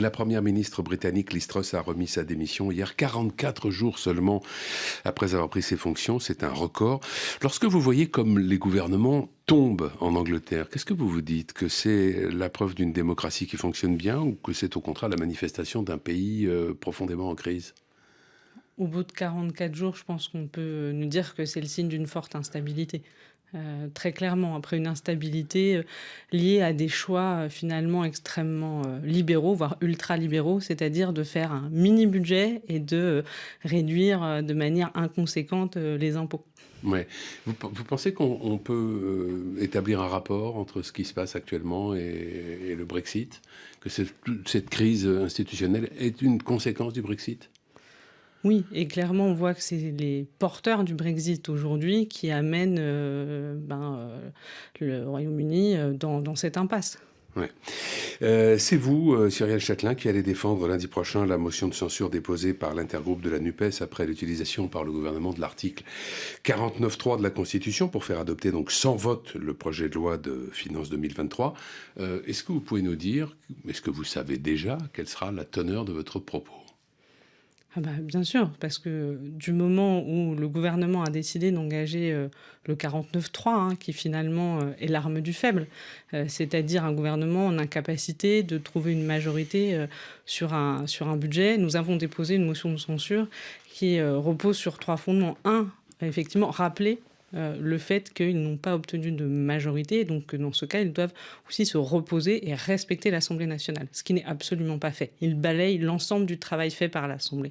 La première ministre britannique Liz Truss a remis sa démission hier, 44 jours seulement après avoir pris ses fonctions. C'est un record. Lorsque vous voyez comme les gouvernements tombent en Angleterre, qu'est-ce que vous vous dites? Que c'est la preuve d'une démocratie qui fonctionne bien ou que c'est au contraire la manifestation d'un pays profondément en crise? Au bout de 44 jours, je pense qu'on peut nous dire que c'est le signe d'une forte instabilité. Très clairement, après une instabilité liée à des choix finalement extrêmement libéraux, voire ultra-libéraux, c'est-à-dire de faire un mini-budget et de réduire de manière inconséquente les impôts. Ouais. Vous pensez qu'on peut établir un rapport entre ce qui se passe actuellement et le Brexit? Que cette crise institutionnelle est une conséquence du Brexit? Oui, et clairement, on voit que c'est les porteurs du Brexit aujourd'hui qui amènent le Royaume-Uni dans cette impasse. Ouais. C'est vous, Cyrielle Châtelain, qui allez défendre lundi prochain la motion de censure déposée par l'intergroupe de la NUPES après l'utilisation par le gouvernement de l'article 49.3 de la Constitution pour faire adopter donc sans vote le projet de loi de finances 2023. Est-ce que vous pouvez nous dire, est-ce que vous savez déjà quelle sera la teneur de votre propos? Ah bah, bien sûr, parce que du moment où le gouvernement a décidé d'engager le 49.3, qui finalement est l'arme du faible, c'est-à-dire un gouvernement en incapacité de trouver une majorité sur un budget, nous avons déposé une motion de censure qui repose sur 3 fondements. Un, effectivement, rappeler le fait qu'ils n'ont pas obtenu de majorité, donc dans ce cas, ils doivent aussi se reposer et respecter l'Assemblée nationale, ce qui n'est absolument pas fait. Ils balayent l'ensemble du travail fait par l'Assemblée.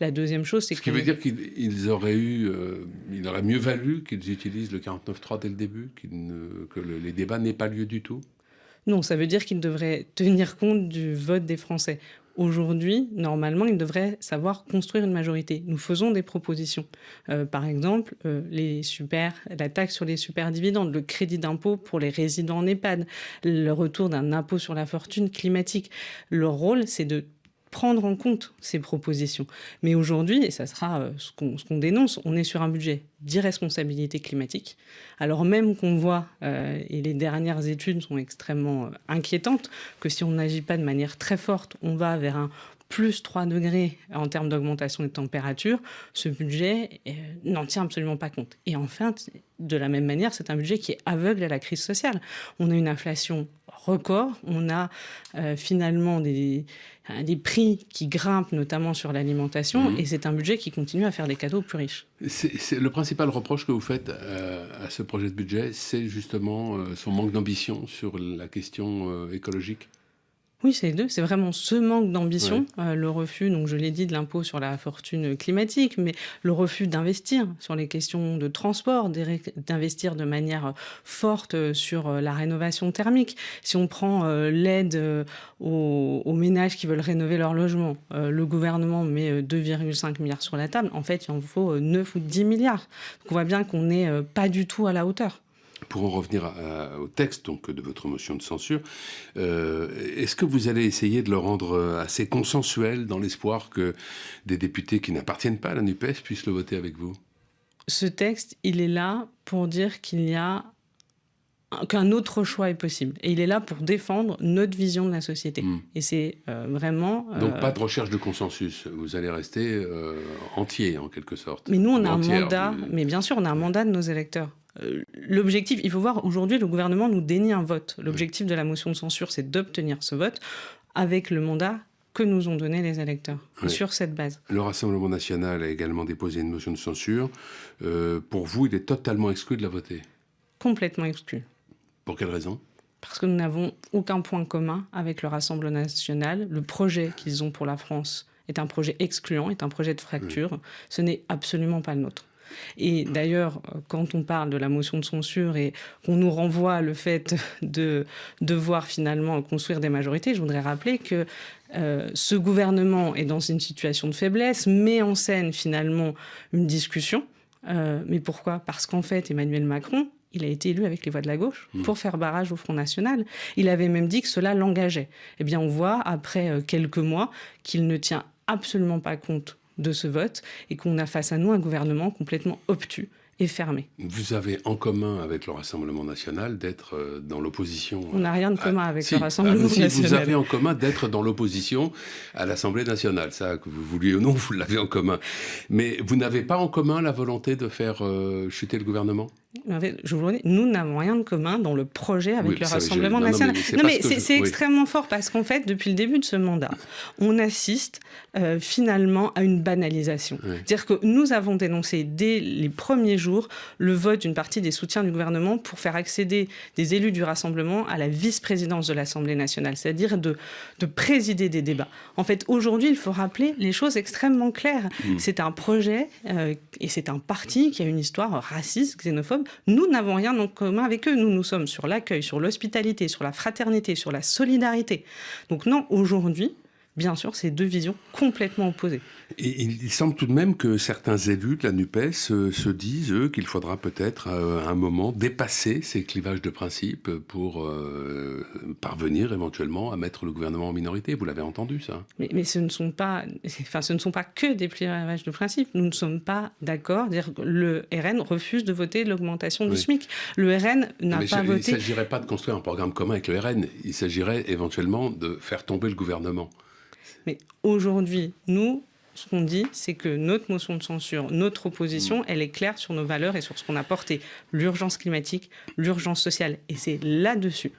La deuxième chose, c'est Ce qui veut dire qu'il aurait mieux valu qu'ils utilisent le 49.3 dès le début, que les débats n'aient pas lieu du tout? Non, ça veut dire qu'ils devraient tenir compte du vote des Français. Aujourd'hui, normalement, ils devraient savoir construire une majorité. Nous faisons des propositions. Par exemple, la taxe sur les superdividendes, le crédit d'impôt pour les résidents en EHPAD, le retour d'un impôt sur la fortune climatique. Leur rôle, c'est de prendre en compte ces propositions. Mais aujourd'hui, et ça sera ce qu'on dénonce, on est sur un budget d'irresponsabilité climatique, alors même qu'on voit, et les dernières études sont extrêmement inquiétantes, que si on n'agit pas de manière très forte, on va vers un plus 3 degrés en termes d'augmentation des températures, ce budget n'en tient absolument pas compte. Et enfin, de la même manière, c'est un budget qui est aveugle à la crise sociale. On a une inflation record, on a finalement des prix qui grimpent, notamment sur l'alimentation, et c'est un budget qui continue à faire des cadeaux aux plus riches. C'est le principal reproche que vous faites à ce projet de budget, c'est justement son manque d'ambition sur la question écologique? Oui, c'est les deux. C'est vraiment ce manque d'ambition, le refus, donc je l'ai dit, de l'impôt sur la fortune climatique, mais le refus d'investir sur les questions de transport, d'investir de manière forte sur la rénovation thermique. Si on prend l'aide aux ménages qui veulent rénover leur logement, le gouvernement met 2,5 milliards sur la table. En fait, il en faut 9 ou 10 milliards. Donc on voit bien qu'on n'est pas du tout à la hauteur. Pour en revenir au texte donc, de votre motion de censure, est-ce que vous allez essayer de le rendre assez consensuel dans l'espoir que des députés qui n'appartiennent pas à la NUPES puissent le voter avec vous? Ce texte, il est là pour dire qu'un autre choix est possible. Et il est là pour défendre notre vision de la société. Et c'est vraiment... Donc pas de recherche de consensus, vous allez rester entier en quelque sorte. Mais nous, on a un mandat, mais bien sûr, on a un mandat de nos électeurs. L'objectif, il faut voir, aujourd'hui, le gouvernement nous dénie un vote. L'objectif de la motion de censure, c'est d'obtenir ce vote avec le mandat que nous ont donné les électeurs, sur cette base. Le Rassemblement national a également déposé une motion de censure. Pour vous, il est totalement exclu de la voter? Complètement exclu. Pour quelle raison? Parce que nous n'avons aucun point commun avec le Rassemblement national. Le projet qu'ils ont pour la France est un projet excluant, est un projet de fracture. Ce n'est absolument pas le nôtre. Et d'ailleurs, quand on parle de la motion de censure et qu'on nous renvoie le fait de devoir finalement construire des majorités, je voudrais rappeler que ce gouvernement est dans une situation de faiblesse, met en scène finalement une discussion. Mais pourquoi? Parce qu'en fait, Emmanuel Macron, il a été élu avec les voix de la gauche pour faire barrage au Front National. Il avait même dit que cela l'engageait. Eh bien, on voit, après quelques mois, qu'il ne tient absolument pas compte de ce vote et qu'on a face à nous un gouvernement complètement obtus est fermée. Vous avez en commun avec le Rassemblement national d'être dans l'opposition. On n'a rien de commun avec le Rassemblement national. Vous avez en commun d'être dans l'opposition à l'Assemblée nationale. Ça, que vous vouliez ou non, vous l'avez en commun. Mais vous n'avez pas en commun la volonté de faire chuter le gouvernement ? Je vous le dis, nous n'avons rien de commun dans le projet avec le Rassemblement national. Non, mais c'est extrêmement fort parce qu'en fait, depuis le début de ce mandat, on assiste finalement à une banalisation. Oui. C'est-à-dire que nous avons dénoncé dès les premiers jours le vote d'une partie des soutiens du gouvernement pour faire accéder des élus du Rassemblement à la vice-présidence de l'Assemblée nationale, c'est-à-dire de présider des débats. En fait, aujourd'hui, il faut rappeler les choses extrêmement claires. C'est un projet et c'est un parti qui a une histoire raciste, xénophobe. Nous n'avons rien en commun avec eux. Nous sommes sur l'accueil, sur l'hospitalité, sur la fraternité, sur la solidarité. Donc non, aujourd'hui, bien sûr, c'est deux visions complètement opposées. Et il semble tout de même que certains élus de la NUPES se disent, eux, qu'il faudra peut-être à un moment dépasser ces clivages de principe pour parvenir éventuellement à mettre le gouvernement en minorité. Vous l'avez entendu, ça ? Mais ce ne sont pas que des clivages de principe. Nous ne sommes pas d'accord. Le RN refuse de voter l'augmentation du SMIC. Le RN n'a pas voté... Il ne s'agirait pas de construire un programme commun avec le RN. Il s'agirait éventuellement de faire tomber le gouvernement. Mais aujourd'hui, nous, ce qu'on dit, c'est que notre motion de censure, notre opposition, elle est claire sur nos valeurs et sur ce qu'on a porté. L'urgence climatique, l'urgence sociale. Et c'est là-dessus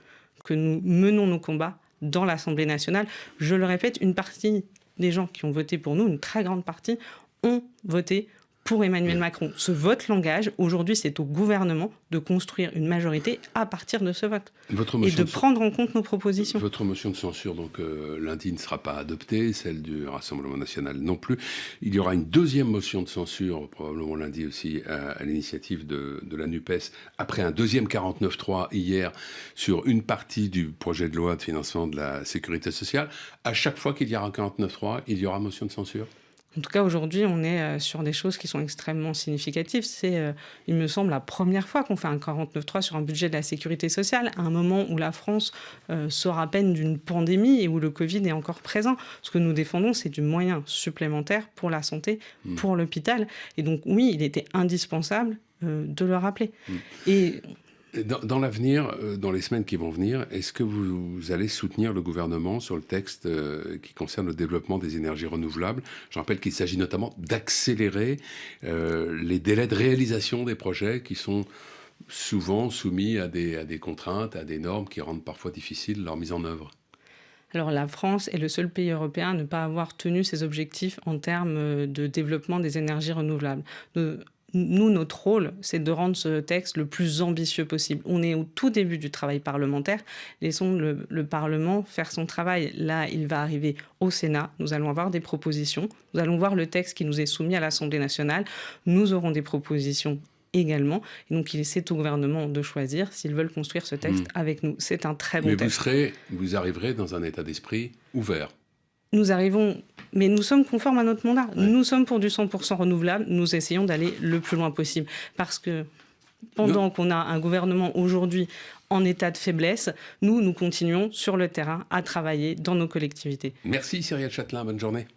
que nous menons nos combats dans l'Assemblée nationale. Je le répète, une partie des gens qui ont voté pour nous, une très grande partie, ont voté pour Emmanuel Macron. Ce vote l'engage. Aujourd'hui, c'est au gouvernement de construire une majorité à partir de ce vote et de prendre en compte nos propositions. Votre motion de censure, donc lundi, ne sera pas adoptée, celle du Rassemblement national non plus. Il y aura une deuxième motion de censure, probablement lundi aussi, à l'initiative de la NUPES, après un deuxième 49.3 hier sur une partie du projet de loi de financement de la sécurité sociale. À chaque fois qu'il y aura un 49.3, il y aura motion de censure ? En tout cas, aujourd'hui, on est sur des choses qui sont extrêmement significatives. C'est, il me semble, la première fois qu'on fait un 49.3 sur un budget de la sécurité sociale, à un moment où la France sort à peine d'une pandémie et où le Covid est encore présent. Ce que nous défendons, c'est du moyen supplémentaire pour la santé, pour l'hôpital. Et donc, oui, il était indispensable de le rappeler. Et... Dans l'avenir, dans les semaines qui vont venir, est-ce que vous allez soutenir le gouvernement sur le texte qui concerne le développement des énergies renouvelables ? Je rappelle qu'il s'agit notamment d'accélérer les délais de réalisation des projets qui sont souvent soumis à des contraintes, à des normes qui rendent parfois difficile leur mise en œuvre. Alors la France est le seul pays européen à ne pas avoir tenu ses objectifs en termes de développement des énergies renouvelables. Nous, notre rôle, c'est de rendre ce texte le plus ambitieux possible. On est au tout début du travail parlementaire. Laissons le Parlement faire son travail. Là, il va arriver au Sénat. Nous allons avoir des propositions. Nous allons voir le texte qui nous est soumis à l'Assemblée nationale. Nous aurons des propositions également. Et donc, c'est au gouvernement de choisir s'ils veulent construire ce texte avec nous. C'est un très bon texte. Mais vous arriverez dans un état d'esprit ouvert. Nous arrivons, mais nous sommes conformes à notre mandat. Ouais. Nous sommes pour du 100% renouvelable. Nous essayons d'aller le plus loin possible. Parce que pendant qu'on a un gouvernement aujourd'hui en état de faiblesse, nous continuons sur le terrain à travailler dans nos collectivités. Merci Cyrielle Chatelain, bonne journée.